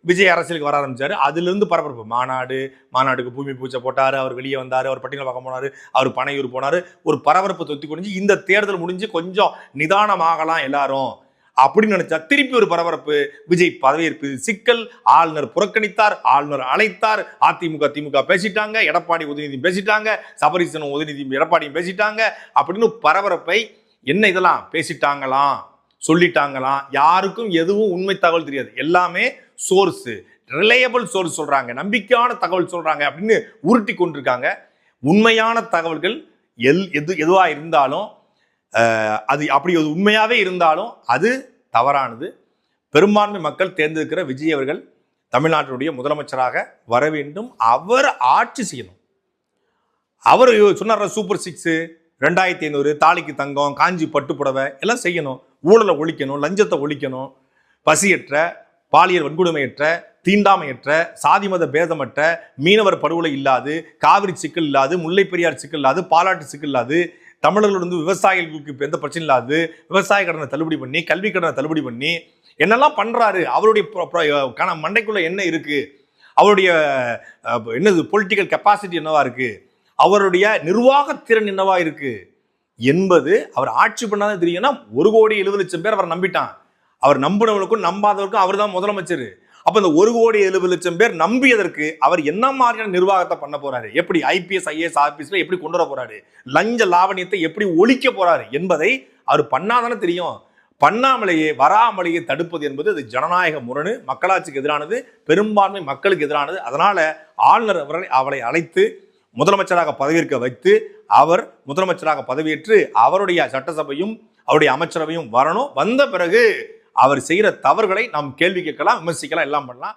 விஜய் அரசியலுக்கு வர ஆரம்பிச்சாரு. அதுல இருந்து பரபரப்பு. மாநாடுக்கு பூமி பூஜை போட்டாரு, அவர் வெளியே வந்தாரு, அவர் பட்டியல பக்கம் போனாரு, அவர் பனையூர் போனாரு. ஒரு பரபரப்பு தொத்தி குடிஞ்சு இந்த தேர்தல் முடிஞ்சு கொஞ்சம் நிதானமாகலாம் எல்லாரும் அப்படின்னு நினைச்சா திருப்பி ஒரு பரபரப்பு. விஜய் பதவியேற்பு சிக்கல், ஆளுநர் புறக்கணித்தார், ஆளுநர் அழைத்தார், அதிமுக திமுக பேசிட்டாங்க, எடப்பாடி உதயநிதி பேசிட்டாங்க, சபரீசனும் உதயநிதி எடப்பாடியும் பேசிட்டாங்க அப்படின்னு பரபரப்பை. என்ன இதெல்லாம் பேசிட்டாங்களாம், சொல்லிட்டாங்களாம், யாருக்கும் எதுவும் உண்மை தகவல் தெரியாது. எல்லாமே சோர்ஸ், ரிலையபிள் சோர்ஸ் சொல்றாங்க, நம்பிக்கையான தகவல் சொல்றாங்க அப்படின்னு உருட்டி கொண்டிருக்காங்க. உண்மையான தகவல்கள் எதுவா இருந்தாலும் அது அப்படி உண்மையாவே இருந்தாலும் அது தவறானது. பெரும்பான்மை மக்கள் தேர்ந்தெடுக்கிற விஜய் அவர்கள் தமிழ்நாட்டினுடைய முதலமைச்சராக வர வேண்டும். அவர் ஆட்சி செய்யணும். அவர் சொன்னார் சூப்பர் 6, 2500 தாலிக்கு தங்கம், காஞ்சி பட்டு புடவை எல்லாம் செய்யணும். ஊழலை ஒழிக்கணும், லஞ்சத்தை ஒழிக்கணும், பசியற்ற, பாலியல் வன்கொடுமையற்ற, தீண்டாமையற்ற, சாதி மத பேதமற்ற, மீனவர் படுகொலை இல்லாது, காவிரி சிக்கல் இல்லாது, முல்லை பெரியார் சிக்கல் இல்லாது, பாலாட்டு சிக்கல் இல்லாது, தமிழர்கள் விவசாயிகளுக்கு எந்த பிரச்சனை இல்லாது, விவசாய கடனை தள்ளுபடி பண்ணி, கல்வி கடனை தள்ளுபடி பண்ணி என்னெல்லாம் பண்றாரு. அவருடைய மண்டைக்குள்ள என்ன இருக்கு, அவருடைய என்னது பொலிட்டிக்கல் கெப்பாசிட்டி என்னவா இருக்கு, அவருடைய நிர்வாகத்திறன் என்னவா இருக்கு என்பது அவர் ஆட்சி பண்ணாதான் தெரியும்னா 1,70,00,000 பேர் அவர் நம்பிட்டான். அவர் நம்பினவனுக்கும் நம்பாதவருக்கும் அவர் தான் முதலமைச்சர். அப்ப இந்த 1,70,00,000 பேர் நம்பியதற்கு அவர் என்ன மாதிரியான நிர்வாகத்தை பண்ண போறாரு, எப்படி IPS IAS ஆபீஸ்ல எப்படி கொண்டு வர போறாரு, லஞ்ச லாவணியத்தை எப்படி ஒழிக்க போறாரு என்பதை அவர் பண்ணாதானே தெரியும். பண்ணாமலேயே வராமலேயே தடுப்பது என்பது அது ஜனநாயக முரணு, மக்களாட்சிக்கு எதிரானது, பெரும்பான்மை மக்களுக்கு எதிரானது. அதனால ஆளுநர் அவளை அழைத்து முதலமைச்சராக பதவியேற்க வைத்து அவர் முதலமைச்சராக பதவியேற்று அவருடைய சட்டசபையும் அவருடைய அமைச்சரவையும் வரணும். வந்த பிறகு அவர் செய்கிற தவறுகளை நாம் கேள்வி கேட்கலாம், விமர்சிக்கலாம், எல்லாம் பண்ணலாம்.